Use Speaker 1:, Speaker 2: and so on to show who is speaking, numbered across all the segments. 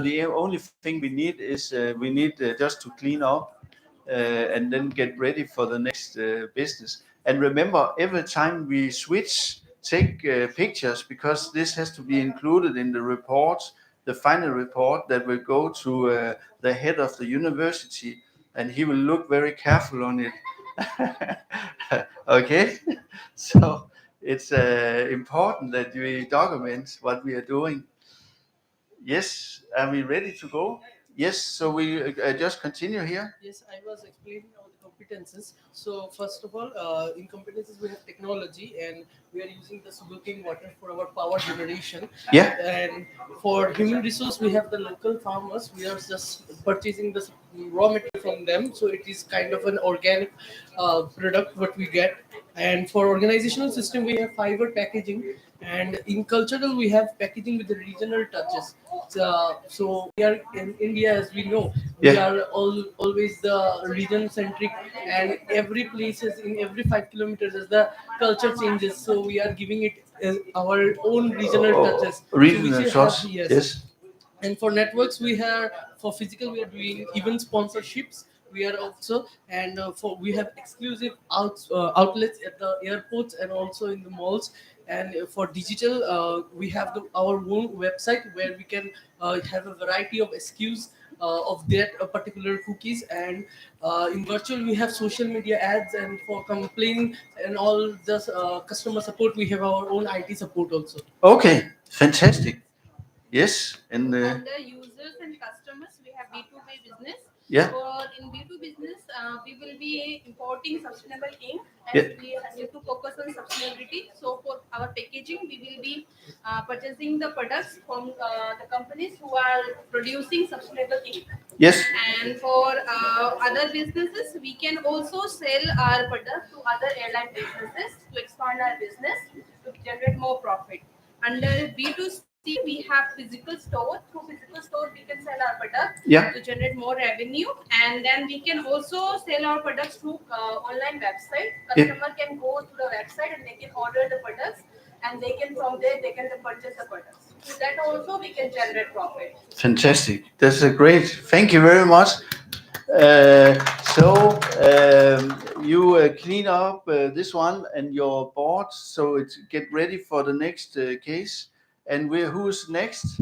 Speaker 1: the only thing we need is we need just to clean up and then get ready for the next business. And remember, every time we switch, take pictures, because this has to be included in the report, the final report that will go to the head of the university, and he will look very careful on it. Okay, so it's important that we document what we are doing. Yes, are we ready to go? Yes, so we just continue here.
Speaker 2: Yes, I was explaining about the competences. So first of all, in competences we have technology, and we are using the sugarcane water for our power generation.
Speaker 1: Yeah.
Speaker 2: And for human resource, we have the local farmers. We are just purchasing the raw material from them, so it is kind of an organic product what we get. And for organizational system, we have fiber packaging, and in cultural, we have packaging with the regional touches. So we are in India, as we know, we
Speaker 1: Yeah.
Speaker 2: are always the region centric, and every place is in every 5 kilometers as the culture changes. So we are giving it as our own regional touches. So we
Speaker 1: Regional
Speaker 2: should have,
Speaker 1: sauce.
Speaker 2: yes.
Speaker 1: Yes.
Speaker 2: And for networks, we have, for physical we are doing even sponsorships. We are also, and for we have exclusive outlets at the airports and also in the malls. And for digital, we have our own website where we can have a variety of SKUs of that particular cookies. And in virtual, we have social media ads, and for complaint and all the customer support, we have our own IT support also.
Speaker 1: Okay, fantastic. Yes, and
Speaker 3: Under users and customers, we have B2B business.
Speaker 1: yeah,
Speaker 3: For in B2 business, we will be importing sustainable ink as
Speaker 1: yeah,
Speaker 3: we need to focus on sustainability. So for our packaging, we will be purchasing the products from the companies who are producing sustainable ink.
Speaker 1: yes,
Speaker 3: And for other businesses, we can also sell our product to other airline businesses to expand our business to generate more profit. Under B2C, we have physical store. Through physical store, we can sell our product
Speaker 1: yeah.
Speaker 3: to generate more revenue. And then we can also sell our products through online website.
Speaker 1: Yeah.
Speaker 3: Customer can go to the website and they can order the products, and they can from there they can purchase the products. So that also we can generate profit.
Speaker 1: Fantastic. That's a great. Thank you very much. You clean up this one and your board, so it's get ready for the next case. And who's next?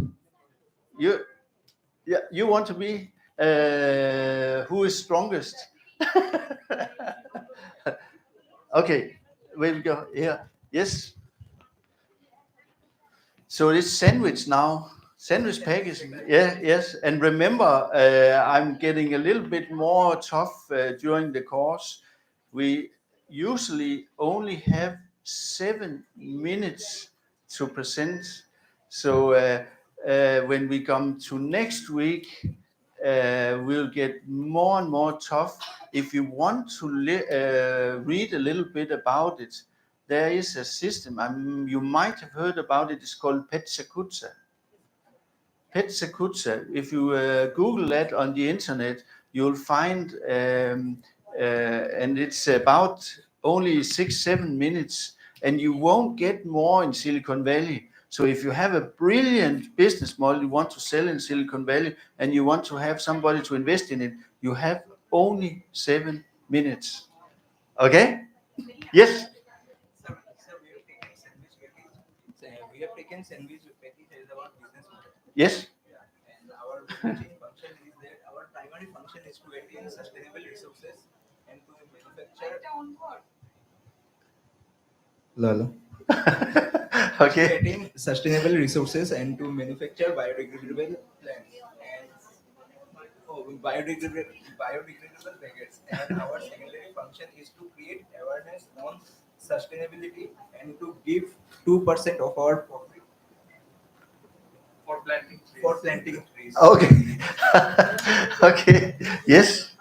Speaker 1: You, yeah, you want to be who is strongest? Okay, where we go? Yeah, yes. So it's sandwich now. Sandwich packaging. Yeah, yes. And remember, I'm getting a little bit more tough during the course. We usually only have 7 minutes to present. So when we come to next week, we'll get more and more tough. If you want to read a little bit about it, there is a system. You might have heard about it. It's called Petsakutsa. Petsakutsa. If you Google that on the internet, you'll find, and it's about only 6-7 minutes, and you won't get more in Silicon Valley. So if you have a brilliant business model you want to sell in Silicon Valley and you want to have somebody to invest in it, you have only 7 minutes. Okay? Yes.
Speaker 4: We have taken sandwich package as our business model.
Speaker 1: Yes.
Speaker 4: Yeah. And our main function is that our primary function is to attain sustainable resources and to manufacture. Lala. To
Speaker 1: Okay.
Speaker 4: attain sustainable resources and to manufacture biodegradable plants and biodegradable packets. And our secondary function is to create awareness on sustainability and to give 2% of our profit for planting trees.
Speaker 1: Okay. Okay. Yes.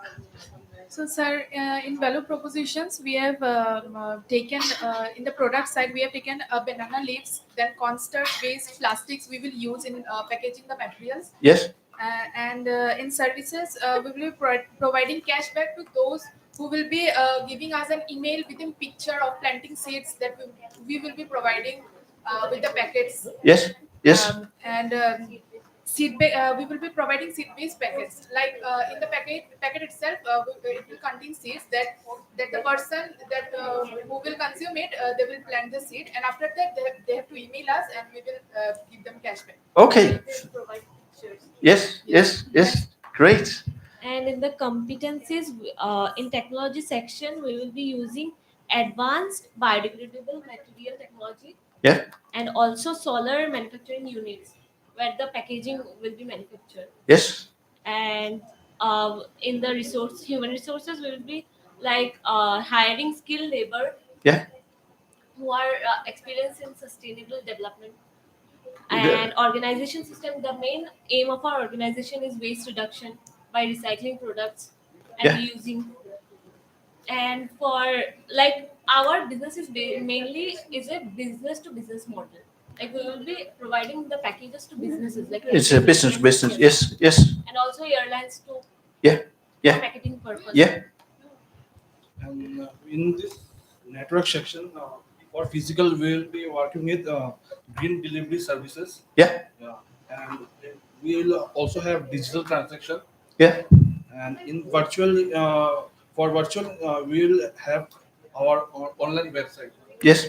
Speaker 5: So, sir, in value propositions, we have taken in the product side, we have taken banana leaves, then construct waste plastics we will use in packaging the materials.
Speaker 1: Yes.
Speaker 5: And in services, we will be providing cashback to those who will be giving us an email with a picture of planting seeds that we will be providing with the packets.
Speaker 1: Yes. Yes.
Speaker 5: And we will be providing seed-based packets. Like in the packet itself, it will contain seeds that the person that who will consume it, they will plant the seed, and after that they have to email us, and we will give them cashback.
Speaker 1: Okay.
Speaker 5: We will provide shares.
Speaker 1: Yes,
Speaker 5: Yes.
Speaker 1: yes, yes. Great.
Speaker 6: And in the competencies in technology section, we will be using advanced biodegradable material technology
Speaker 1: Yeah.
Speaker 6: and also solar manufacturing units where the packaging will be manufactured.
Speaker 1: Yes.
Speaker 6: And in the human resources, we will be like hiring skilled labor
Speaker 1: Yeah.
Speaker 6: who are experienced in sustainable development.
Speaker 1: The-
Speaker 6: And organization system, the main aim of our organization is waste reduction by recycling products and
Speaker 1: Yeah.
Speaker 6: reusing. And for like our business is mainly is a business to business model. Like we will be providing the packages to businesses like
Speaker 1: It's a business, business.
Speaker 6: yes,
Speaker 1: Yes, yes.
Speaker 6: and also airlines to
Speaker 1: Yeah,
Speaker 6: for
Speaker 1: yeah,
Speaker 6: packaging purpose.
Speaker 1: yeah.
Speaker 7: And in this network section, for physical, we will be working with green delivery services.
Speaker 1: Yeah,
Speaker 7: Yeah. And we will also have digital transaction.
Speaker 1: yeah.
Speaker 7: And in virtual, for virtual, we will have our online website,
Speaker 1: Yes.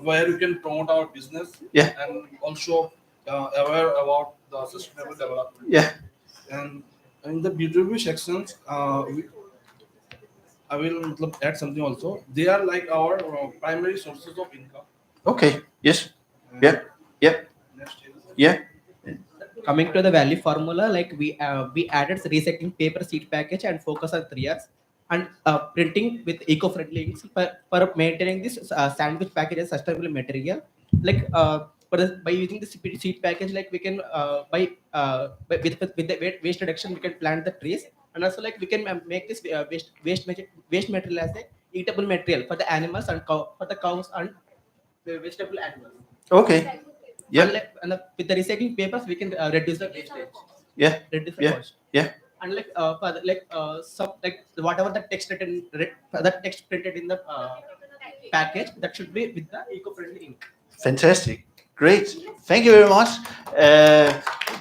Speaker 7: where you can promote our business
Speaker 1: Yeah.
Speaker 7: and also aware about the sustainable development.
Speaker 1: Yeah.
Speaker 7: And in the B2B sections, I will add something also. They are like our primary sources of income.
Speaker 1: Okay. Yes.
Speaker 7: And
Speaker 1: Yeah. Yeah.
Speaker 7: next is
Speaker 1: Yeah.
Speaker 8: Coming to the value formula, like we added recycling paper seed package and focus on 3 years, and printing with eco-friendly inks for maintaining this sandwich package as sustainable material. Like by using the seed package, like we can with the waste reduction, we can plant the trees, and also like we can make this waste material as a eatable material for the animals and for the cows and the vegetable animals.
Speaker 1: Okay. Yeah.
Speaker 8: With the recycling papers, we can reduce the wastage,
Speaker 1: Yeah.
Speaker 8: reduce the
Speaker 1: Yeah.
Speaker 8: cost.
Speaker 1: Yeah.
Speaker 8: And like for some like whatever the text written, that text printed in the package, that should be with the eco-friendly ink.
Speaker 1: Fantastic. Great. Thank you very much.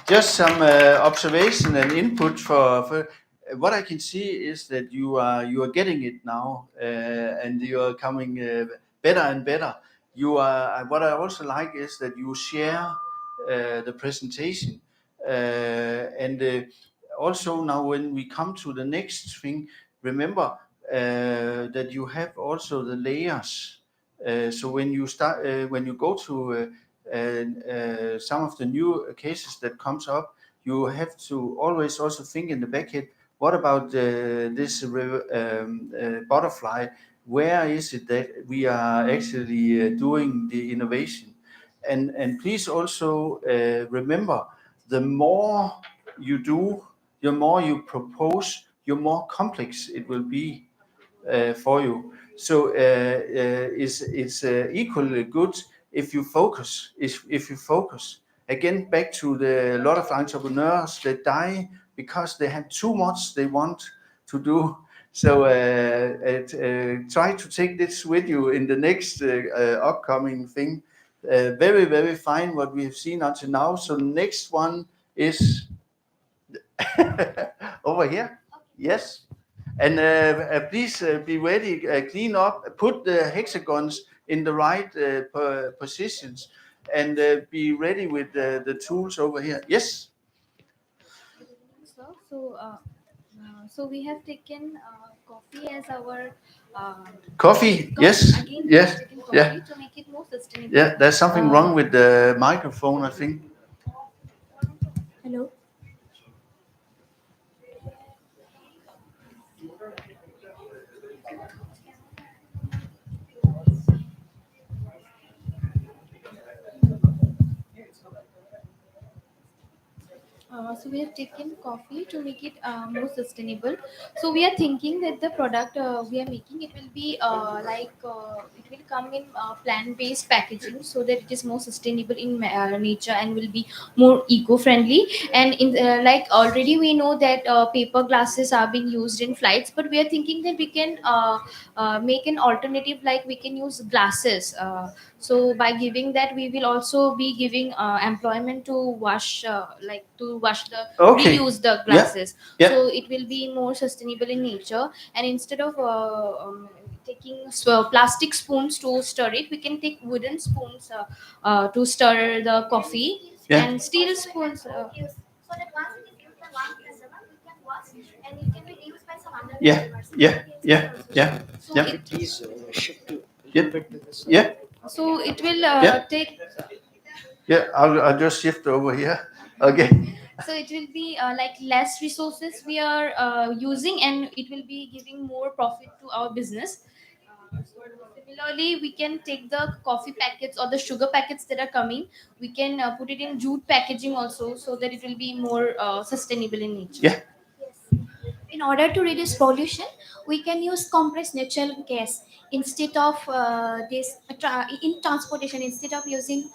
Speaker 1: Just some observation and input for what I can see is that you are getting it now, and you are coming better and better. You are. What I also like is that you share the presentation, and also now when we come to the next thing, remember that you have also the layers. So when you go to some of the new cases that comes up, you have to always also think in the back head, what about this butterfly? Where is it that we are actually doing the innovation? And please also remember, the more you do, the more you propose, the more complex it will be for you. So it's equally good if you focus. If you focus again, back to the lot of entrepreneurs that die because they have too much they want to do. So try to take this with you in the next upcoming thing. Very, very fine what we have seen until now. So next one is over here. Yes. And please be ready, clean up, put the hexagons in the right positions, and be ready with the tools over here. Yes.
Speaker 9: So, so we have taken coffee as our
Speaker 1: Coffee. Yes.
Speaker 9: again we have
Speaker 1: Yes.
Speaker 9: taken coffee
Speaker 1: Yeah.
Speaker 9: to make it more sustainable.
Speaker 1: Yeah. There's something wrong with the microphone, I think.
Speaker 9: Hello. So we have taken coffee to make it more sustainable. So we are thinking that the product we are making, it will be it will come in plant-based packaging, so that it is more sustainable in nature and will be more eco-friendly. And in like already we know that paper glasses are being used in flights, but we are thinking that we can make an alternative, like we can use glasses So by giving that, we will also be giving employment to wash the
Speaker 1: Okay.
Speaker 9: reuse the
Speaker 1: Yeah.
Speaker 9: glasses.
Speaker 1: Yeah.
Speaker 9: So it will be more sustainable in nature. And instead of taking plastic spoons to stir it, we can take wooden spoons to stir the coffee,
Speaker 1: Yeah.
Speaker 9: and steel spoons. So that once it is used by one customer, we can wash and it can be reused by some other
Speaker 1: Yeah.
Speaker 9: customers.
Speaker 1: Yeah. Yeah. Yeah.
Speaker 9: So
Speaker 1: Yeah.
Speaker 9: it,
Speaker 10: Please shift a
Speaker 1: Yeah.
Speaker 10: little bit to this.
Speaker 1: Yeah.
Speaker 9: so it will
Speaker 1: Yeah.
Speaker 9: take.
Speaker 1: Yeah. I'll just shift over here. Okay.
Speaker 9: So it will be like less resources we are using, and it will be giving more profit to our business. So similarly, we can take the coffee packets or the sugar packets that are coming. We can put it in jute packaging also, so that it will be more sustainable in nature.
Speaker 1: Yeah.
Speaker 9: Yes. In order to reduce pollution, we can use compressed natural gas instead of in transportation, instead of using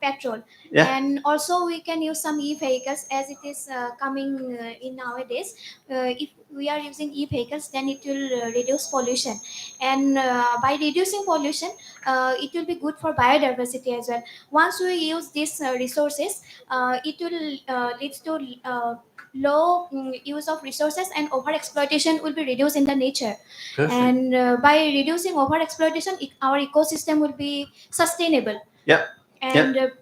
Speaker 9: petrol.
Speaker 1: Yeah.
Speaker 9: And also we can use some e-vehicles, as it is coming in nowadays. If we are using e-vehicles, then it will reduce pollution. And by reducing pollution, it will be good for biodiversity as well. Once we use these resources, it will lead to low use of resources, and over exploitation will be reduced in the nature.
Speaker 1: Perfect.
Speaker 9: And by reducing over exploitation, our ecosystem will be sustainable.
Speaker 1: Yeah.
Speaker 9: And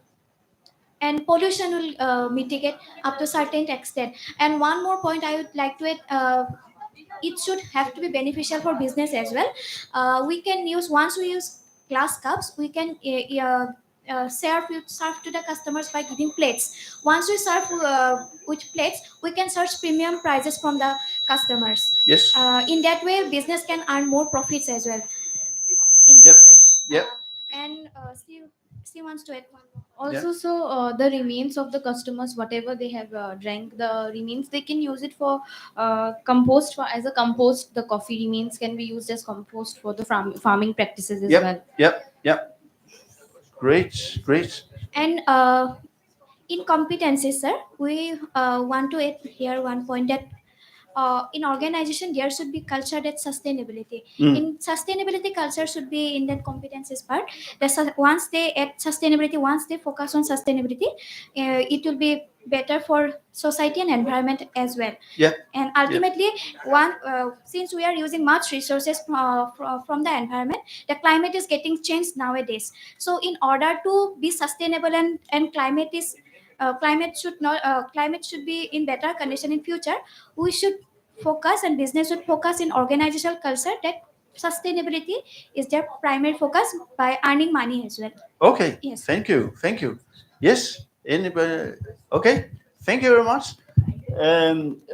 Speaker 9: and pollution will mitigate up to certain extent. And one more point I would like to add, it should have to be beneficial for business as well. We can use, once we use glass cups, we can serve to the customers by giving plates. Once we serve with plates, we can charge premium prices from the customers.
Speaker 1: Yes.
Speaker 9: In that way, business can earn more profits as well. In
Speaker 1: Yep.
Speaker 9: this way.
Speaker 1: Yep.
Speaker 9: And she wants to add one more. Also, so the remains of the customers, whatever they have drank, the remains they can use it for compost. For as a compost, the coffee remains can be used as compost for the farming practices as
Speaker 1: Yep.
Speaker 9: well.
Speaker 1: Yep. Yep. Great. Great.
Speaker 9: And in competencies, sir, we want to add here one point, that in organization there should be culture that sustainability.
Speaker 1: Mm.
Speaker 9: In sustainability, culture should be in that competencies part. Once they add sustainability, once they focus on sustainability, it will be better for society and environment as well.
Speaker 1: Yeah.
Speaker 9: And ultimately, since we are using much resources from the environment, the climate is getting changed nowadays. So in order to be sustainable, and climate should be in better condition in future, we should focus, and business should focus in organizational culture, that sustainability is their primary focus by earning money as well.
Speaker 1: Okay.
Speaker 9: Yes.
Speaker 1: Thank you. Thank you. Yes. Anybody? Okay. Thank you very much.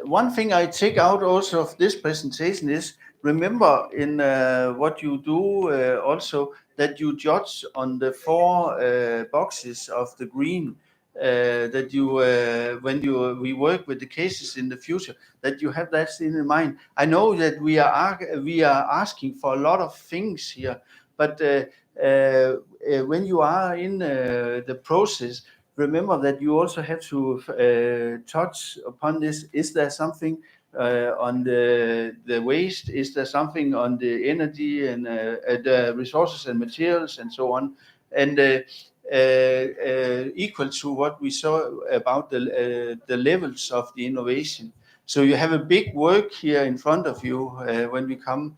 Speaker 1: One thing I take out also of this presentation is, remember in what you do also, that you judge on the four boxes of the green, that you when you we work with the cases in the future, that you have that in mind. I know that we are asking for a lot of things here, but when you are in the process, remember that you also have to touch upon this. Is there something on the waste? Is there something on the energy and the resources and materials and so on? And equal to what we saw about the levels of the innovation. So you have a big work here in front of you when we come.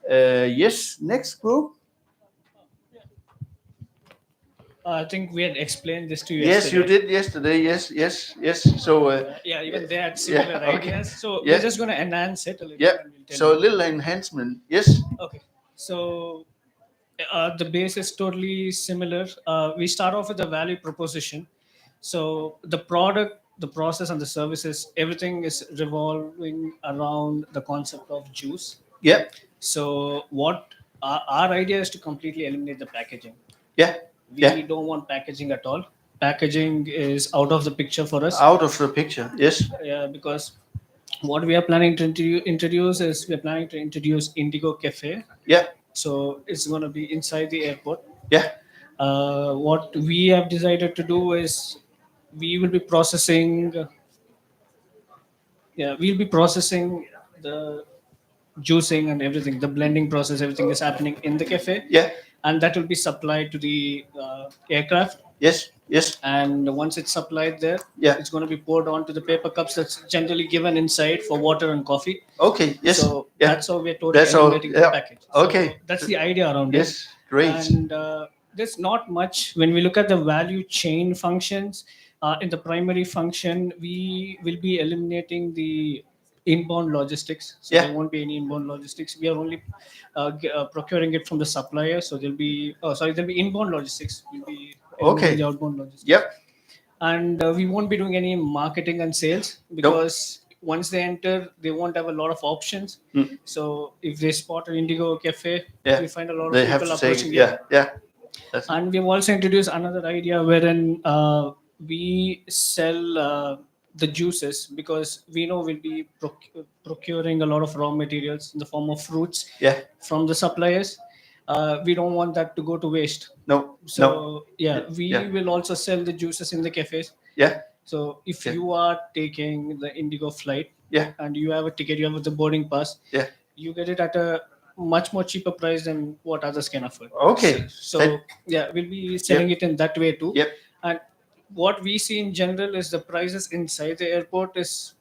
Speaker 1: Yes, next group.
Speaker 10: I think we had explained this to you
Speaker 1: Yes, you
Speaker 10: yesterday.
Speaker 1: did yesterday. Yes, yes, yes. So
Speaker 10: Yeah, even they had similar
Speaker 1: yeah, okay.
Speaker 10: ideas. So
Speaker 1: Yeah.
Speaker 10: we're just going to enhance it a little.
Speaker 1: Yeah.
Speaker 10: And we'll tell
Speaker 1: So a
Speaker 10: you.
Speaker 1: little enhancement. Yes.
Speaker 10: Okay. So the base is totally similar. We start off with the value proposition. So the product, the process, and the services, everything is revolving around the concept of juice.
Speaker 1: Yeah.
Speaker 10: So what our idea is to completely eliminate the packaging.
Speaker 1: Yeah.
Speaker 10: We
Speaker 1: Yeah.
Speaker 10: don't want packaging at all. Packaging is out of the picture for us.
Speaker 1: Out of the picture. Yes.
Speaker 10: Yeah, because what we are planning to introduce is we're planning to introduce Indigo Cafe.
Speaker 1: Yeah.
Speaker 10: So it's going to be inside the airport.
Speaker 1: Yeah.
Speaker 10: What we have decided to do is we will be processing. Yeah, we'll be processing the juicing and everything. The blending process, everything is happening in the cafe.
Speaker 1: Yeah.
Speaker 10: and that will be supplied to the aircraft.
Speaker 1: Yes, yes,
Speaker 10: And once it's supplied there,
Speaker 1: yeah.
Speaker 10: it's going to be poured onto the paper cups that's generally given inside for water and coffee.
Speaker 1: Okay, yes,
Speaker 10: So
Speaker 1: yeah.
Speaker 10: that's how we're totally
Speaker 1: That's all,
Speaker 10: eliminating the
Speaker 1: yeah.
Speaker 10: package.
Speaker 1: Okay.
Speaker 10: So that's the idea around
Speaker 1: Yes,
Speaker 10: it.
Speaker 1: great.
Speaker 10: And there's not much when we look at the value chain functions. In the primary function, we will be eliminating the inbound logistics. So
Speaker 1: Yeah.
Speaker 10: there won't be any inbound logistics. We are only procuring it from the supplier. So there'll be inbound logistics. We'll be eliminating
Speaker 1: Okay.
Speaker 10: the outbound logistics.
Speaker 1: Yep.
Speaker 10: And we won't be doing any marketing and sales because once they enter, they won't have a lot of options.
Speaker 1: Mm.
Speaker 10: So if they spot an Indigo cafe,
Speaker 1: Yeah.
Speaker 10: we find a lot of
Speaker 1: They have
Speaker 10: people
Speaker 1: to take
Speaker 10: approaching
Speaker 1: it. Yeah, yeah. That's
Speaker 10: And we've also introduced another idea wherein we sell the juices because we know we'll be procuring a lot of raw materials in the form of fruits
Speaker 1: yeah.
Speaker 10: from the suppliers. We don't want that to go to waste.
Speaker 1: No.
Speaker 10: So
Speaker 1: No.
Speaker 10: yeah, we
Speaker 1: Yeah.
Speaker 10: will also sell the juices in the cafes.
Speaker 1: Yeah.
Speaker 10: So if
Speaker 1: Yeah.
Speaker 10: you are taking the Indigo flight,
Speaker 1: Yeah.
Speaker 10: and you have a ticket, you have the boarding pass,
Speaker 1: Yeah.
Speaker 10: you get it at a much more cheaper price than what others can afford.
Speaker 1: Okay.
Speaker 10: So yeah, we'll be selling it in that way too.
Speaker 1: Yep.
Speaker 10: And what we see in general is the prices inside the airport is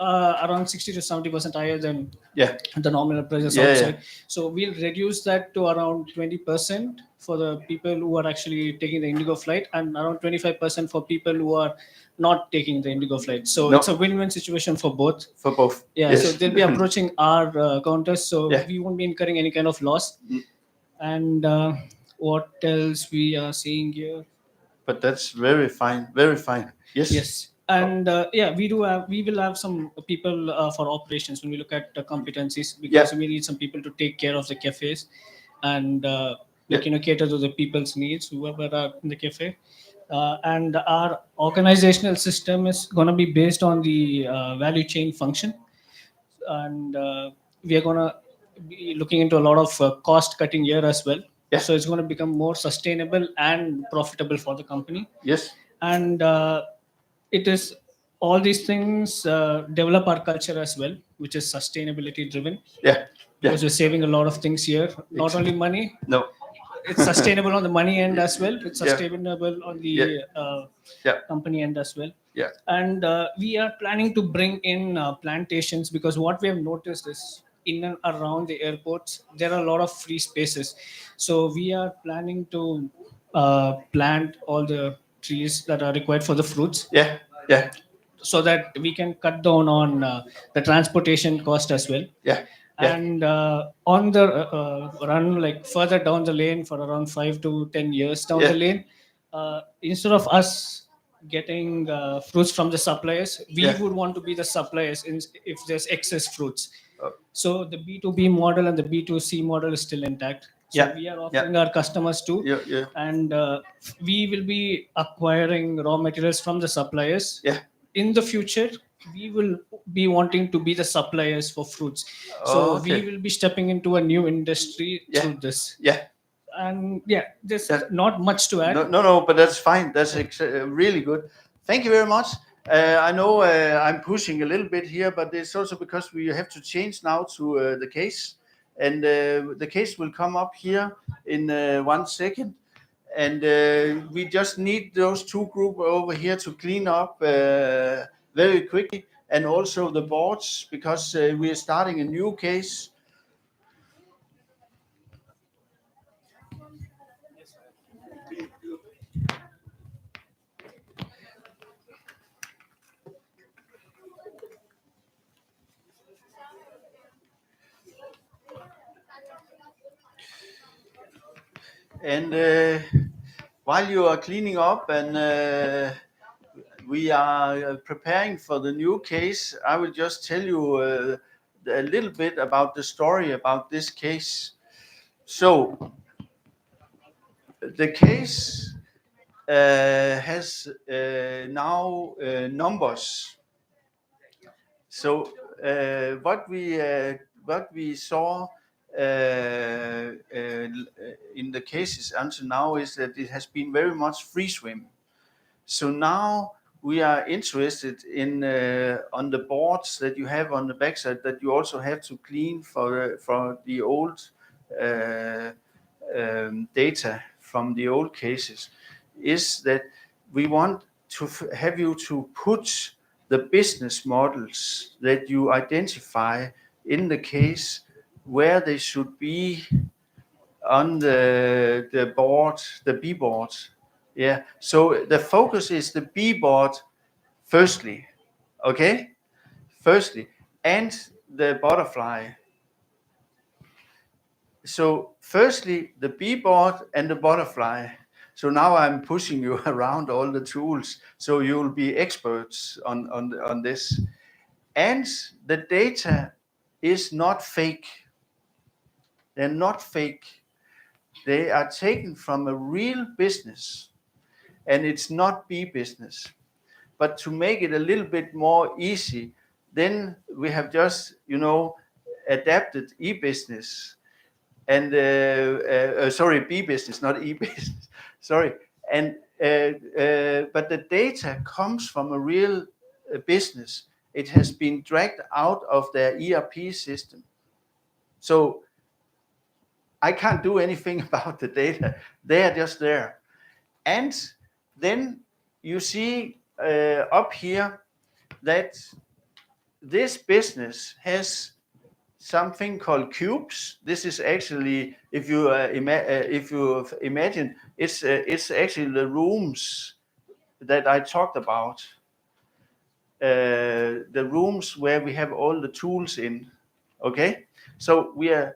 Speaker 10: around 60 to 70% higher than
Speaker 1: Yeah.
Speaker 10: the nominal prices
Speaker 1: Yeah,
Speaker 10: outside.
Speaker 1: yeah.
Speaker 10: So we'll reduce that to around 20% for the people who are actually taking the Indigo flight, and around 25% for people who are not taking the Indigo flight. So
Speaker 1: No.
Speaker 10: it's a win-win situation for both.
Speaker 1: For both.
Speaker 10: Yeah,
Speaker 1: Yes.
Speaker 10: so they'll be approaching our counters, so
Speaker 1: Yeah.
Speaker 10: we won't be incurring any kind of loss.
Speaker 1: Mm.
Speaker 10: And what else we are seeing here?
Speaker 1: But that's very fine. Very fine. Yes.
Speaker 10: Yes, and yeah, we will have some people for operations when we look at competencies, because
Speaker 1: Yeah.
Speaker 10: we need some people to take care of the cafes and
Speaker 1: Yeah.
Speaker 10: cater to the people's needs, whoever are in the cafe. And our organizational system is going to be based on the value chain function, and we are going to be looking into a lot of cost cutting here as well.
Speaker 1: Yeah.
Speaker 10: So it's going to become more sustainable and profitable for the company.
Speaker 1: Yes.
Speaker 10: And it is all these things develop our culture as well, which is sustainability driven,
Speaker 1: Yeah. Yeah.
Speaker 10: because we're saving a lot of things here, not only money.
Speaker 1: No.
Speaker 10: It's sustainable on the money end as well, it's
Speaker 1: Yeah.
Speaker 10: sustainable on the
Speaker 1: Yeah.
Speaker 10: company end as well.
Speaker 1: Yeah.
Speaker 10: And we are planning to bring in plantations, because what we have noticed is in and around the airports there are a lot of free spaces. So we are planning to plant all the trees that are required for the fruits,
Speaker 1: Yeah. Yeah.
Speaker 10: so that we can cut down on the transportation cost as well.
Speaker 1: Yeah. Yeah.
Speaker 10: And on the run, like further down the lane, for around 5 to 10 years down
Speaker 1: Yeah.
Speaker 10: the lane, instead of us getting fruits from the suppliers, we
Speaker 1: Yeah.
Speaker 10: would want to be the suppliers if there's excess fruits.
Speaker 1: Oh.
Speaker 10: So the B2B model and the B2C model is still intact. So
Speaker 1: Yeah.
Speaker 10: we are offering our customers too.
Speaker 1: Yeah. Yeah.
Speaker 10: And we will be acquiring raw materials from the suppliers.
Speaker 1: Yeah.
Speaker 10: In the future, we will be wanting to be the suppliers for fruits. So
Speaker 1: Oh, okay.
Speaker 10: we will be stepping into a new industry
Speaker 1: Yeah.
Speaker 10: through this.
Speaker 1: Yeah.
Speaker 10: And yeah, there's
Speaker 1: That-
Speaker 10: not much to add.
Speaker 1: No, no, no, but that's fine. That's really good. Thank you very much. I know I'm pushing a little bit here, but it's also because we have to change now to the case. And the case will come up here in 1 second. And we just need those two groups over here to clean up very quickly. And also the boards, because we are starting a new case. And while you are cleaning up and we are preparing for the new case, I will just tell you a little bit about the story about this case. So, the case has now numbers. So, what we saw in the cases until now is that it has been very much free swim. So now we are interested in on the boards that you have on the backside that you also have to clean for the old data from the old cases is that we want to have you to put the business models that you identify in the case where they should be on the board, the B board. Yeah. So the focus is the B board firstly. Okay. Firstly, and the butterfly. So firstly, the B board and the butterfly. So now I'm pushing you around all the tools, so you'll be experts on this. And the data is not fake. They're not fake. They are taken from a real business, and it's not B business. But to make it a little bit more easy, then we have just, adapted e-business and sorry, B business, not e-business. Sorry, and but the data comes from a real business. It has been dragged out of their ERP system. So I can't do anything about the data. They are just there. And then you see up here that this business has something called cubes. This is actually, if you imagine, it's actually the rooms that I talked about. The rooms where we have all the tools in. Okay, so we have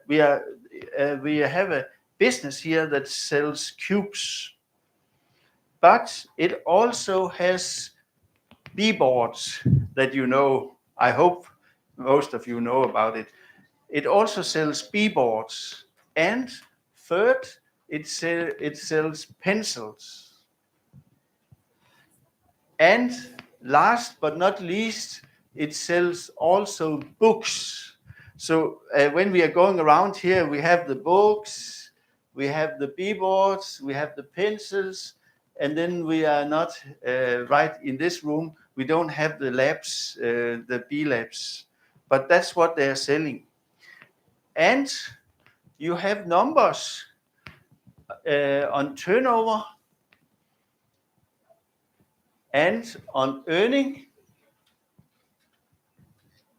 Speaker 1: a business here that sells cubes, but it also has B boards that I hope most of you know about it. It also sells B boards, and third, it sells pencils. And last but not least, it sells also books. So when we are going around here, we have the books, we have the B boards, we have the pencils, and then we are not right in this room. We don't have the labs, the B labs, but that's what they are selling. And you have numbers on turnover and on earning,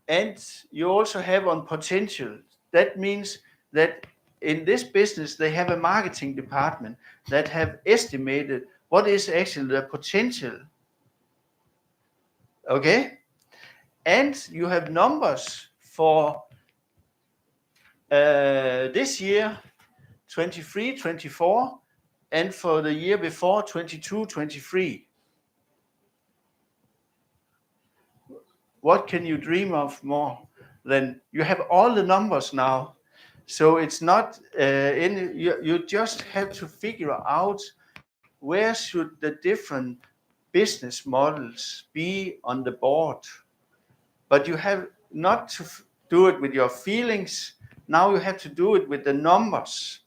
Speaker 1: and you also have on potential. That means that in this business, they have a marketing department that have estimated what is actually the potential. Okay? And you have numbers for this year, 23, 24, and for the year before, 22, 23. What can you dream of more than you have all the numbers now? So it's not you just have to figure out where should the different business models be on the board. But you have not to do it with your feelings. Now you have to do it with the numbers.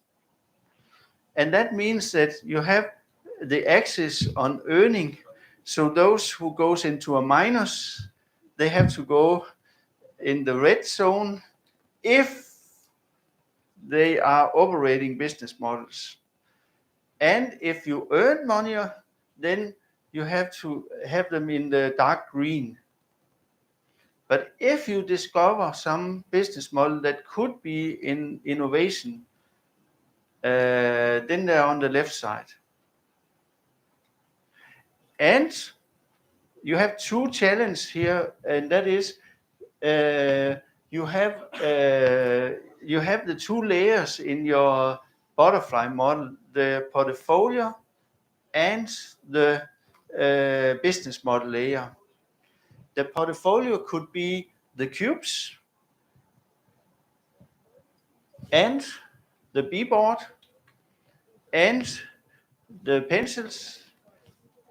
Speaker 1: And that means that you have the axis on earning. So those who goes into a minus, they have to go in the red zone if they are operating business models. And if you earn money, then you have to have them in the dark green. But if you discover some business model that could be in innovation, then they're on the left side. And you have two challenges here, and that is you have the two layers in your butterfly model, the portfolio and the business model layer. The portfolio could be the cubes and the B board and the pencils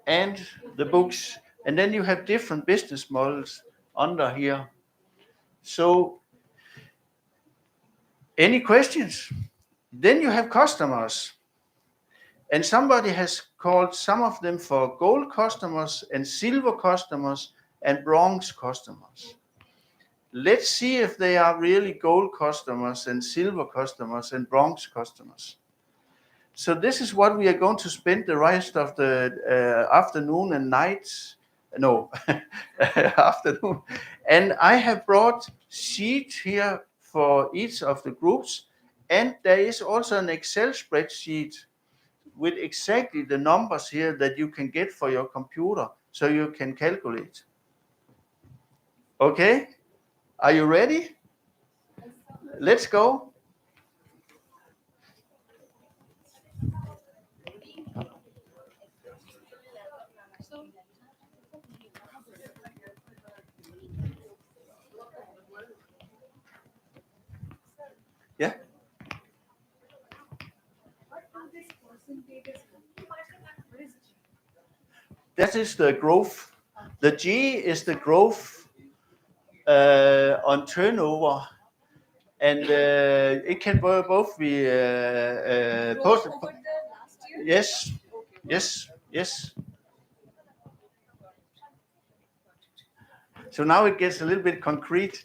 Speaker 1: and the books. And then you have different business models under here. So, any questions? Then you have customers. And somebody has called some of them for gold customers and silver customers and bronze customers. Let's see if they are really gold customers and silver customers and bronze customers. So this is what we are going to spend the rest of the afternoon and night. No, afternoon. And I have brought sheets here for each of the groups. And there is also an Excel spreadsheet with exactly the numbers here that you can get for your computer so you can calculate. Okay? Are you ready? Let's go. Yeah. That is the growth. The G is the growth on turnover, and it can both be both. Yes, yes, yes. So now it gets a little bit concrete.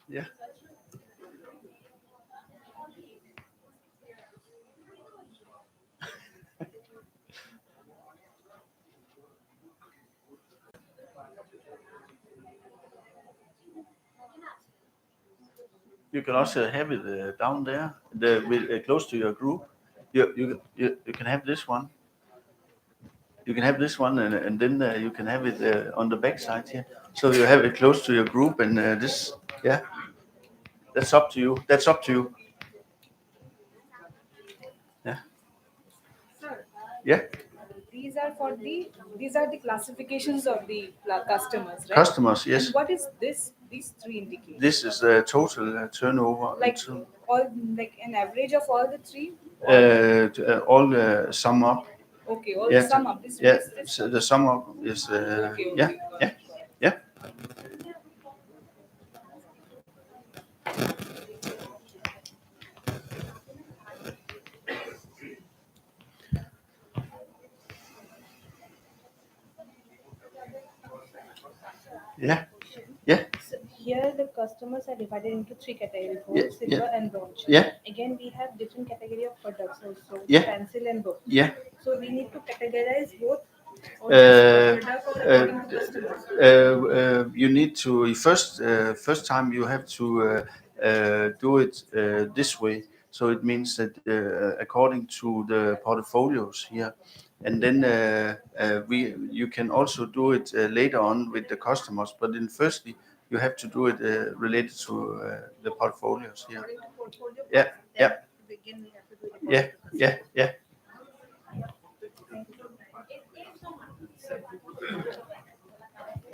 Speaker 1: Yeah. You can also have it down there, close to your group. You can have this one. You can have this one, and then you can have it on the back side here. So you have it close to your group, and this, yeah. That's up to you. That's up to you. Yeah.
Speaker 11: Sir,
Speaker 1: Yeah.
Speaker 11: These are the classifications of the customers, right?
Speaker 1: Customers, yes.
Speaker 11: And what is this? These three indicate.
Speaker 1: This is the total turnover.
Speaker 11: Like all, like an average of all the three.
Speaker 1: All sum up.
Speaker 11: Okay, all
Speaker 1: Yeah.
Speaker 11: the sum up.
Speaker 1: Yeah. So the sum up is
Speaker 11: Okay.
Speaker 1: yeah, yeah, yeah. Yeah. Yeah.
Speaker 11: So here the customers are divided into three categories: gold,
Speaker 1: Yeah,
Speaker 11: silver,
Speaker 1: yeah.
Speaker 11: and bronze.
Speaker 1: Yeah.
Speaker 11: Again, we have different category of products also,
Speaker 1: Yeah.
Speaker 11: pencil and book.
Speaker 1: Yeah.
Speaker 11: So we need to categorize both. Or
Speaker 1: Uh,
Speaker 11: just product or according to customers.
Speaker 1: You need to first time you have to do it this way. So it means that according to the portfolios here, and then you can also do it later on with the customers. But then firstly, you have to do it related to the portfolios here.
Speaker 11: According to portfolio.
Speaker 1: Yeah, yeah,
Speaker 11: To begin, we have to do it
Speaker 1: yeah, yeah, yeah.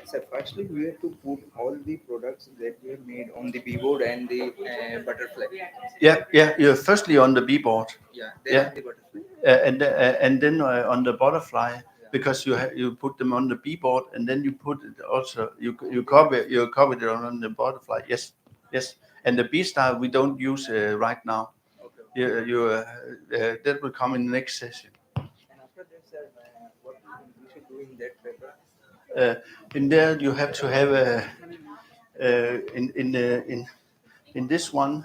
Speaker 4: So firstly, we have to put all the products that we have made on the B-board and the butterfly.
Speaker 1: Yeah, yeah. You're firstly on the B board.
Speaker 4: Yeah, then
Speaker 1: Yeah.
Speaker 4: on the butterfly.
Speaker 1: And then on the butterfly, because you put them on the B board, and then you put it also you cover it on the butterfly. Yes, yes. And the B star we don't use right now.
Speaker 4: Okay.
Speaker 1: That will come in the next session.
Speaker 4: And after that, sir, what we should do in that paper?
Speaker 1: In there you have to have a in this one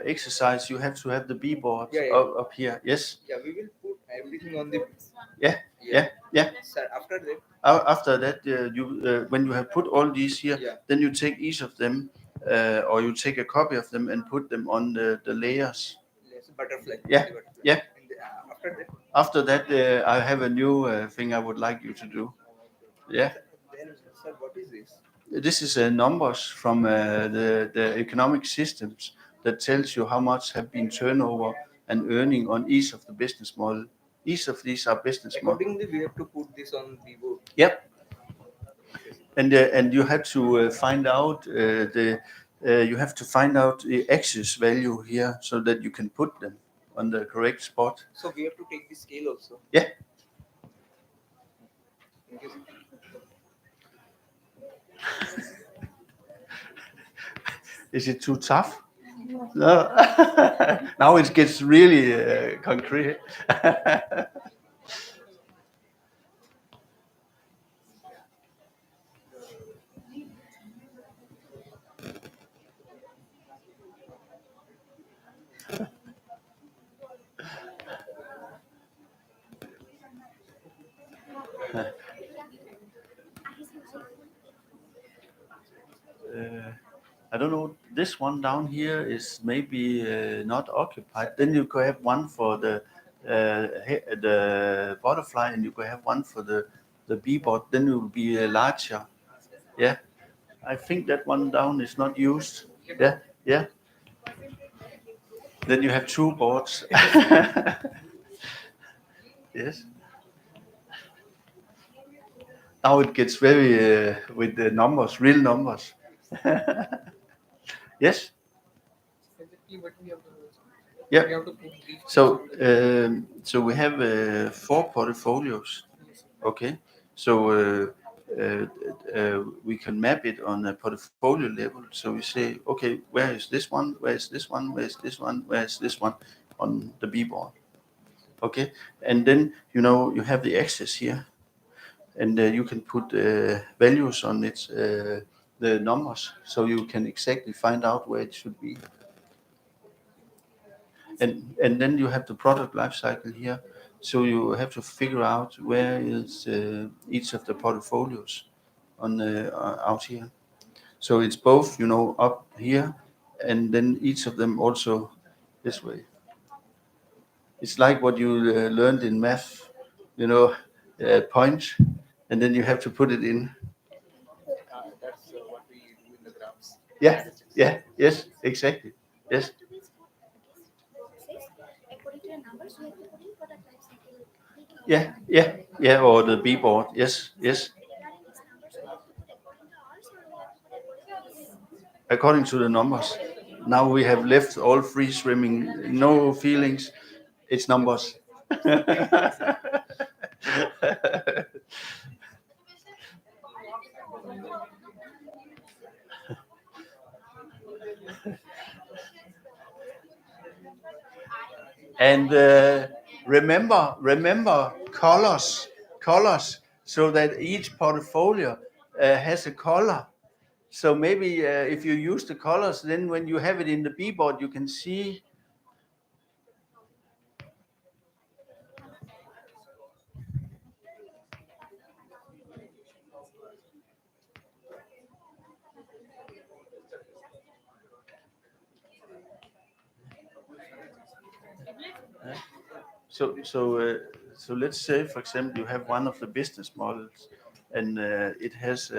Speaker 1: exercise you have to have the B board
Speaker 4: Yeah.
Speaker 1: up here. Yes.
Speaker 4: Yeah, we will put everything on the.
Speaker 1: Yeah. Yeah. Yeah.
Speaker 4: Sir, after that.
Speaker 1: After that, when you have put all these here,
Speaker 4: Yeah.
Speaker 1: then you take each of them, or you take a copy of them and put them on the layers.
Speaker 4: Yes, butterfly.
Speaker 1: Yeah.
Speaker 4: The butterfly.
Speaker 1: Yeah.
Speaker 4: And after that.
Speaker 1: After that, I have a new thing I would like you to do. Yeah.
Speaker 4: Then, sir, what is this?
Speaker 1: This is numbers from the economic systems that tells you how much have been turnover and earning on each of the business model. Each of these are business models.
Speaker 4: Accordingly, we have to put this on the board.
Speaker 1: Yep. And you have to find out the axis value here so that you can put them on the correct spot.
Speaker 4: So we have to take the scale also.
Speaker 1: Yeah.
Speaker 4: In case
Speaker 1: Is it too tough? No. Now it gets really concrete. I don't know. This one down here is maybe not occupied. Then you could have one for the butterfly, and you could have one for the bee board. Then it will be larger. Yeah, I think that one down is not used. Yeah, yeah. Then you have two boards. Yes. Now it gets very with the numbers, real numbers. Yes. Yeah. So we have 4 portfolios. Okay. So we can map it on a portfolio level. So we say, okay, where is this one? Where is this one? Where is this one? Where is this one on the B board? Okay. And then you have the axis here, and you can put values on it, the numbers, so you can exactly find out where it should be. And then you have the product life cycle here. So you have to figure out where is each of the portfolios on out here. So it's both, up here, and then each of them also this way. It's like what you learned in math, point, and then you have to put it in.
Speaker 4: that's what we do in the graphs.
Speaker 1: Yeah, yeah, yes, exactly. Yes. Yeah, yeah, yeah, or the B board. Yes, yes. According to the numbers. Now we have left all free swimming, no feelings. It's numbers. And remember colors, so that each portfolio has a color. So maybe if you use the colors, then when you have it in the B board, you can see. So let's say, for example, you have one of the business models, and it has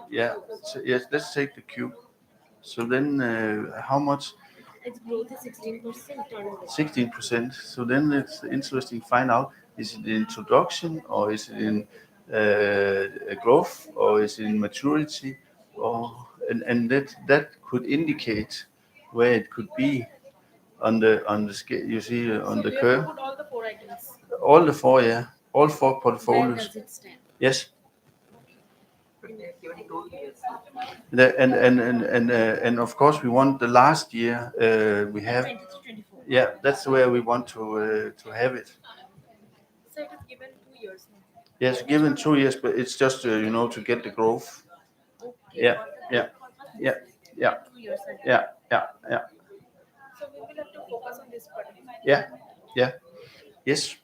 Speaker 1: yeah. So yes, let's take the cube. So then, how much?
Speaker 6: Its growth is 16% turnover.
Speaker 1: 16%. So then it's interesting to find out, is it in introduction, or is it in growth, or is it in maturity, and that could indicate where it could be on the scale. You see on the curve.
Speaker 6: Put all the 4 items.
Speaker 1: All the 4, yeah, all 4
Speaker 6: Where
Speaker 1: portfolios.
Speaker 6: does it stand?
Speaker 1: Yes.
Speaker 4: Given 2 years.
Speaker 1: And of course we want the last year we have.
Speaker 6: 23-24.
Speaker 1: Yeah, that's where we want to have it.
Speaker 6: So it is given 2 years now.
Speaker 1: Yes, given 2 years, but it's just to get the growth.
Speaker 6: Okay.
Speaker 1: Yeah, yeah, yeah, yeah,
Speaker 6: 2 years.
Speaker 1: yeah, yeah, yeah,
Speaker 6: So we will have to focus on this particular.
Speaker 1: yeah, yeah. Yes.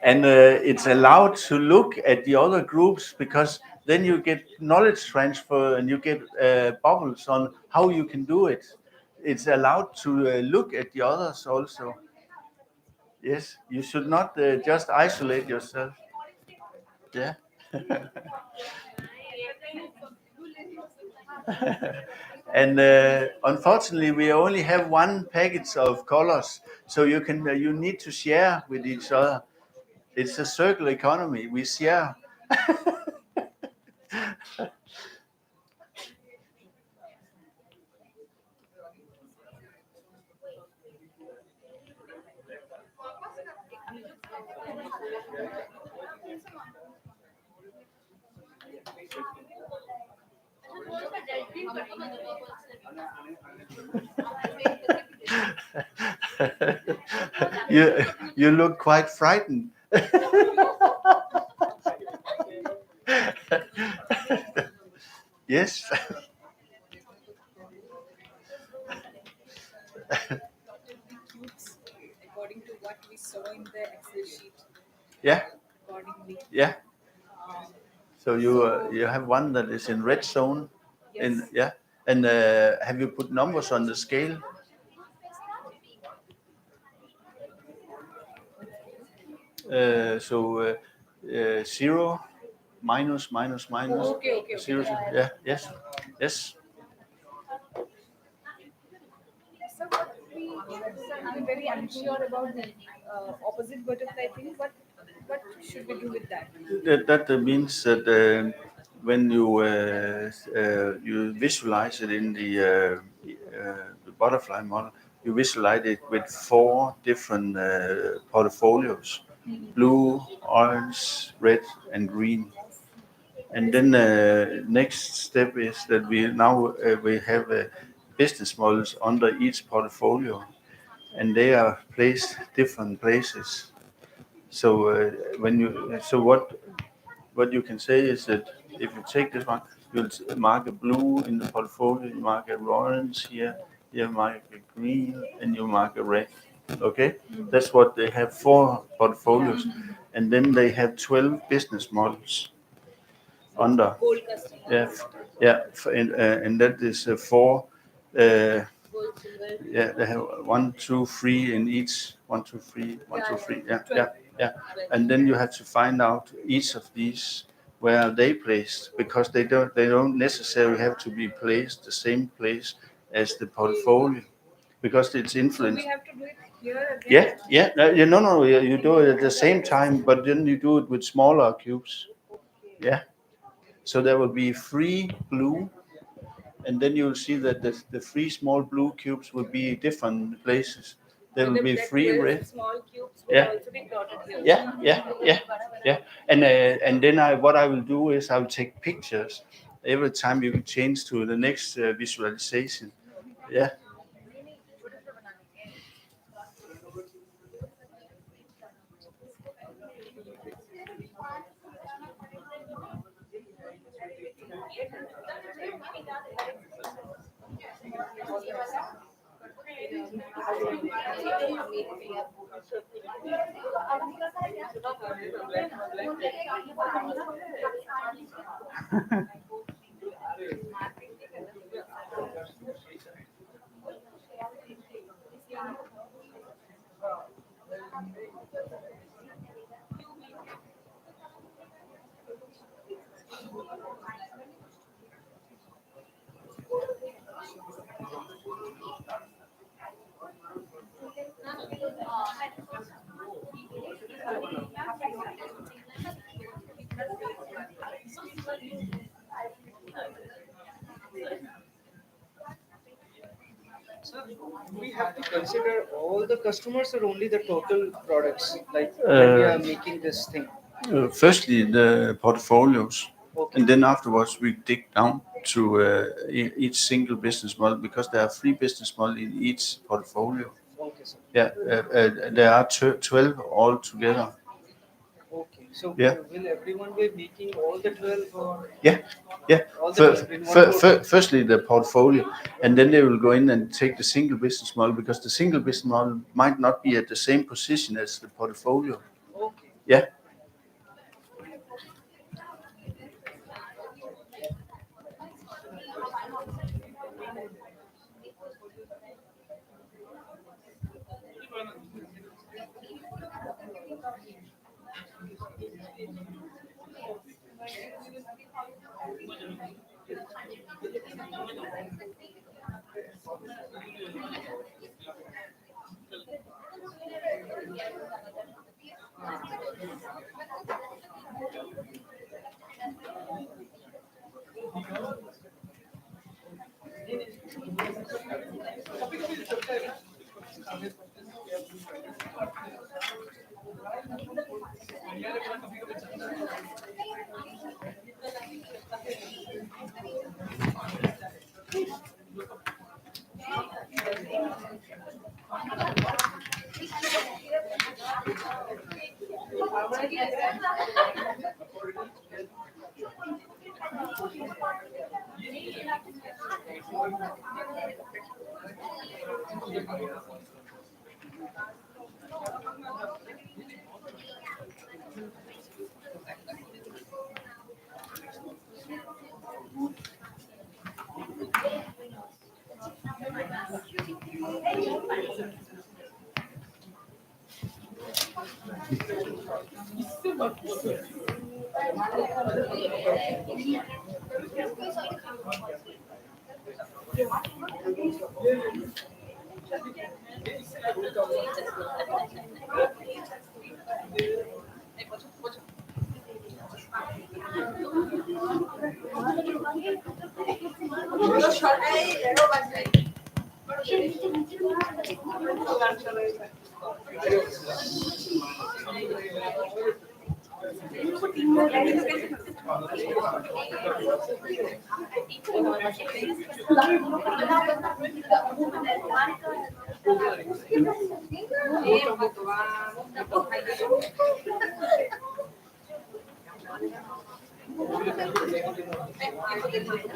Speaker 1: And it's allowed to look at the other groups, because then you get knowledge transfer and you get bubbles on how you can do it. It's allowed to look at the others also. Yes, you should not just isolate yourself. Yeah. And unfortunately, we only have one package of colors, so you need to share with each other. It's a circular economy. We share. You look quite frightened. Yes.
Speaker 12: According to what we saw in the Excel sheet.
Speaker 1: Yeah.
Speaker 12: Accordingly.
Speaker 1: Yeah. So you have one that is in red zone.
Speaker 12: Yes.
Speaker 1: Yeah. And have you put numbers on the scale? So 0, minus, minus, minus.
Speaker 12: Okay.
Speaker 1: 0, yeah. Yes. Yes.
Speaker 12: So I'm very unsure about the opposite butterfly thing. What should we do with that?
Speaker 1: That means that when you visualize it in the butterfly model, you visualize it with 4 different portfolios: blue, orange, red, and green. And then next step is that we have business models under each portfolio, and they are placed different places. So what you can say is that if you take this one, you'll mark a blue in the portfolio, you mark a orange here, you mark a green, and you mark a red. Okay, that's what they have, 4 portfolios, and then they have 12 business models under.
Speaker 12: Gold customer.
Speaker 1: Yeah, and that is 4.
Speaker 12: Gold, silver.
Speaker 1: Yeah, they have 1, 2, 3 in each. 1, 2, 3, 1, 2, 3. Yeah,
Speaker 12: 12.
Speaker 1: yeah. And then you have to find out each of these, where are they placed, because they don't necessarily have to be placed the same place as the portfolio, because it's
Speaker 12: So
Speaker 1: influenced.
Speaker 12: we have to do it here again.
Speaker 1: Yeah. No. You do it at the same time, but then you do it with smaller cubes. Yeah. So there will be 3 blue, and then you'll see that the 3 small blue cubes will be different places. There will be 3 red.
Speaker 12: Small cubes will
Speaker 1: Yeah.
Speaker 12: also be plotted here.
Speaker 1: Yeah. And then what I will do is I will take pictures every time you change to the next visualization. Yeah.
Speaker 13: So we have to consider all the customers or only the total products, like when we are making this thing.
Speaker 1: Firstly, the portfolios,
Speaker 13: Okay.
Speaker 1: and then afterwards we dig down to each single business model, because there are 3 business models in each portfolio.
Speaker 13: Okay, sir.
Speaker 1: Yeah, there are 12 altogether.
Speaker 13: Okay. So
Speaker 1: Yeah.
Speaker 13: will everyone be making all the 12 or
Speaker 1: Yeah, yeah.
Speaker 13: all the 12 in one go?
Speaker 1: Firstly, the portfolio, and then they will go in and take the single business model, because the single business model might not be at the same position as the portfolio.
Speaker 13: Okay.
Speaker 1: Yeah.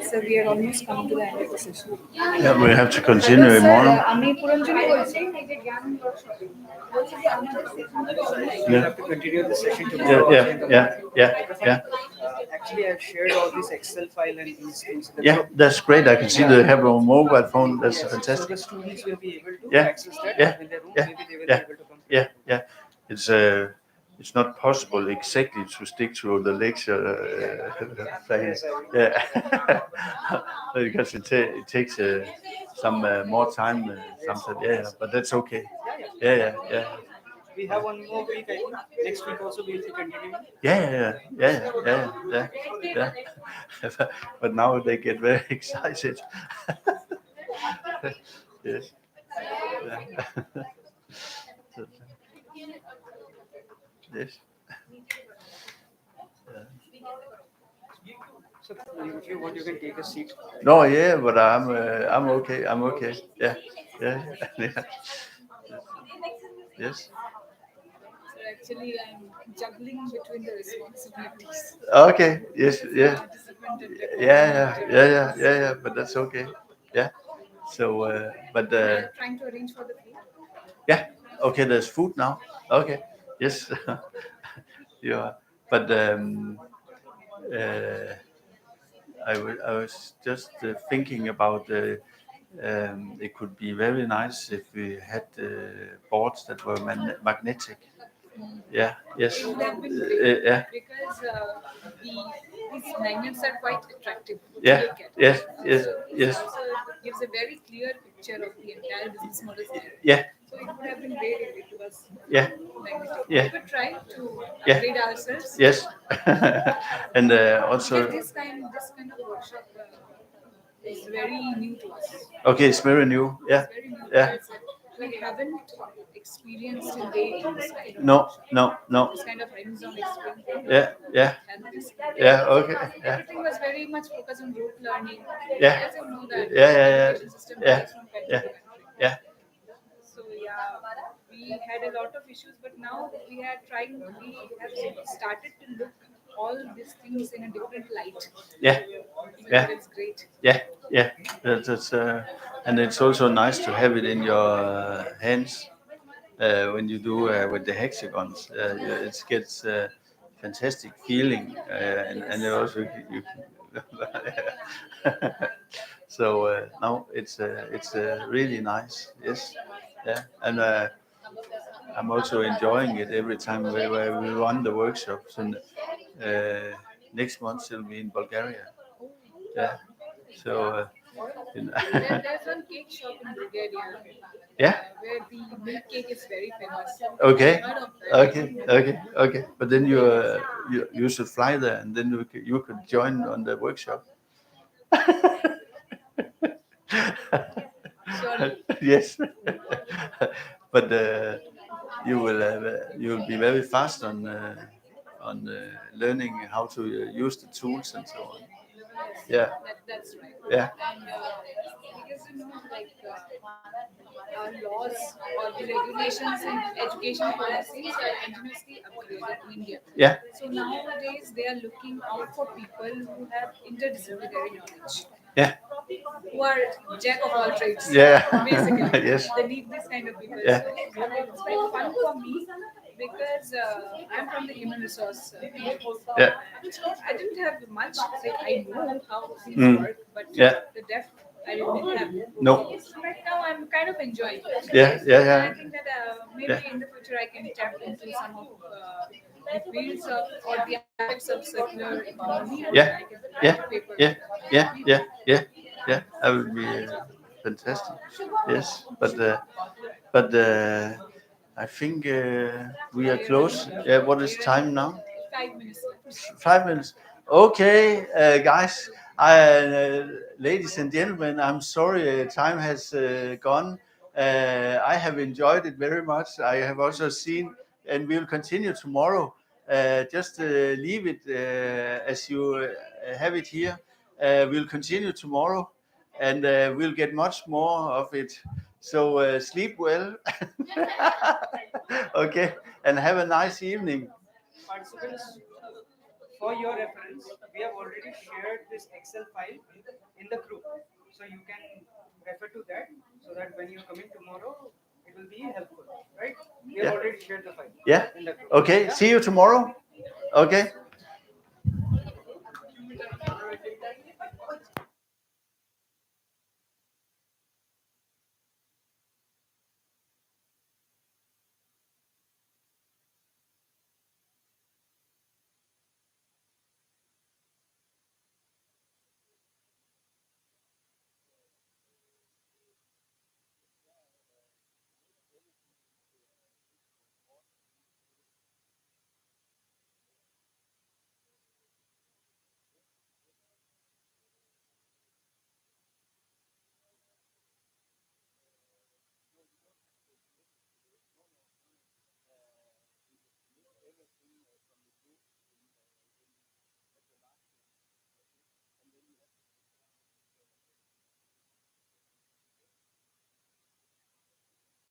Speaker 12: So we are almost coming to the end of the session.
Speaker 1: Yeah, we have to continue in morning.
Speaker 12: আমি পুরঞ্জনি বলছি
Speaker 13: We have to continue the session
Speaker 1: Yeah,
Speaker 13: tomorrow.
Speaker 1: yeah,
Speaker 13: also in the
Speaker 1: yeah,
Speaker 13: morning.
Speaker 1: yeah, yeah.
Speaker 13: Actually, I've shared all this Excel file and these things in the
Speaker 1: Yeah,
Speaker 13: group.
Speaker 1: that's great. I can see
Speaker 13: Yeah.
Speaker 1: they have a mobile phone. That's
Speaker 13: Yes. So
Speaker 1: fantastic.
Speaker 13: the students will be able to
Speaker 1: Yeah,
Speaker 13: access that
Speaker 1: yeah,
Speaker 13: in their room.
Speaker 1: yeah,
Speaker 13: Maybe they will
Speaker 1: yeah,
Speaker 13: be able to complete.
Speaker 1: yeah, yeah. It's not possible exactly to stick to the lecture thing.
Speaker 13: Yes, I will.
Speaker 1: Yeah, because it takes some more time sometimes. Yeah, yeah, but that's okay. Yeah, yeah, yeah.
Speaker 13: We have one more week, I think. Next week also we will be continuing.
Speaker 1: Yeah, yeah, yeah, yeah, yeah, yeah, yeah. But now they get very excited. Yes. Yeah. Yes.
Speaker 13: So if you want, you can take a seat.
Speaker 1: No, yeah, but I'm okay. I'm okay. Yeah, yeah, yeah. Yes.
Speaker 12: So actually, I'm juggling between the responsibilities.
Speaker 1: Okay. Yes. Yeah.
Speaker 12: Participant and
Speaker 1: Yeah. Yeah.
Speaker 12: recording.
Speaker 1: Yeah. Yeah. Yeah. Yeah. But that's okay. Yeah. So, but
Speaker 12: We are trying to arrange for the food.
Speaker 1: yeah. Okay. There's food now. Okay. Yes. Yeah. But uh, I was just thinking about it could be very nice if we had boards that were magnetic. Yeah. Yes.
Speaker 12: It would have been great
Speaker 1: Yeah.
Speaker 12: because these magnets are quite attractive to
Speaker 1: Yeah.
Speaker 12: look at.
Speaker 1: Yes. Yes.
Speaker 12: So it
Speaker 1: Yes.
Speaker 12: also gives a very clear picture of the entire business model there.
Speaker 1: Yeah.
Speaker 12: So it would have been great if it was
Speaker 1: Yeah.
Speaker 12: magnetic.
Speaker 1: Yeah.
Speaker 12: We could try to
Speaker 1: Yeah.
Speaker 12: upgrade ourselves.
Speaker 1: Yes. And also.
Speaker 12: Because this kind of workshop is very new to us.
Speaker 1: Okay, it's very new. Yeah.
Speaker 12: It's very new
Speaker 1: Yeah.
Speaker 12: because we haven't experienced in date this kind of
Speaker 1: No.
Speaker 12: workshop.
Speaker 1: No. No.
Speaker 12: This kind of hands-on experience.
Speaker 1: Yeah. Yeah.
Speaker 12: And this
Speaker 1: Yeah. Okay. Yeah.
Speaker 12: everything was very much focused on rote learning.
Speaker 1: Yeah.
Speaker 12: As you know that
Speaker 1: Yeah. Yeah. Yeah.
Speaker 12: education system
Speaker 1: Yeah.
Speaker 12: varies from country
Speaker 1: Yeah.
Speaker 12: to country.
Speaker 1: Yeah.
Speaker 12: So yeah, we we had a lot of issues, but now we are trying. We have started to look all these things in a different light.
Speaker 1: Yeah,
Speaker 12: So
Speaker 1: yeah,
Speaker 12: that's great.
Speaker 1: yeah, yeah. That's and it's also nice to have it in your hands when you do with the hexagons. It gets fantastic feeling, and it also you. So now it's really nice. Yes, yeah, and I'm also enjoying it every time we run the workshops. And next month it'll be in Bulgaria. Yeah, so
Speaker 12: There's one cake shop in Bulgaria
Speaker 1: yeah.
Speaker 12: where the milk cake is very famous.
Speaker 1: Okay,
Speaker 12: I've heard of that.
Speaker 1: okay. But then you should fly there, and then you could join on the workshop.
Speaker 12: Surely.
Speaker 1: Yes, but you will be very fast on learning how to use the tools and so on. Yeah,
Speaker 12: That's right.
Speaker 1: yeah,
Speaker 12: And because like our laws or the regulations and education policies are continuously upgraded in India.
Speaker 1: yeah,
Speaker 12: So nowadays they are looking out for people who have interdisciplinary knowledge,
Speaker 1: yeah,
Speaker 12: who are jack of all trades.
Speaker 1: yeah.
Speaker 12: Basically,
Speaker 1: Yes,
Speaker 12: they need this kind of people.
Speaker 1: yeah,
Speaker 12: So it's very fun for me because I'm from the human resource.
Speaker 1: yeah,
Speaker 12: I didn't have much. Like I know how things
Speaker 1: Mm.
Speaker 12: work, but
Speaker 1: Yeah.
Speaker 12: the depth I didn't have.
Speaker 1: No.
Speaker 12: Right now, I'm kind of enjoying it.
Speaker 1: Yeah, yeah, yeah.
Speaker 12: And I think that maybe
Speaker 1: Yeah.
Speaker 12: in the future I can tap into some of the fields of or the aspects of circular economy.
Speaker 1: Yeah,
Speaker 12: I can
Speaker 1: yeah,
Speaker 12: write a paper.
Speaker 1: yeah, yeah, yeah, yeah, yeah. That would be fantastic. Yes, but I think we are close. Yeah, what is time now?
Speaker 12: 5 minutes left.
Speaker 1: 5 minutes. Okay, guys, ladies and gentlemen, I'm sorry time has gone. I have enjoyed it very much. I have also seen, and we'll continue tomorrow. Just leave it as you have it here. We'll continue tomorrow, and we'll get much more of it. So sleep well. Okay, and have a nice evening.
Speaker 13: Participants, for your reference, we have already shared this Excel file in the group. So you can refer to that so that when you come in tomorrow, it will be helpful, right? We have
Speaker 1: Yeah.
Speaker 13: already shared the file
Speaker 1: Yeah.
Speaker 13: in the group.
Speaker 1: Okay.
Speaker 13: Yeah?
Speaker 1: See you tomorrow. Okay.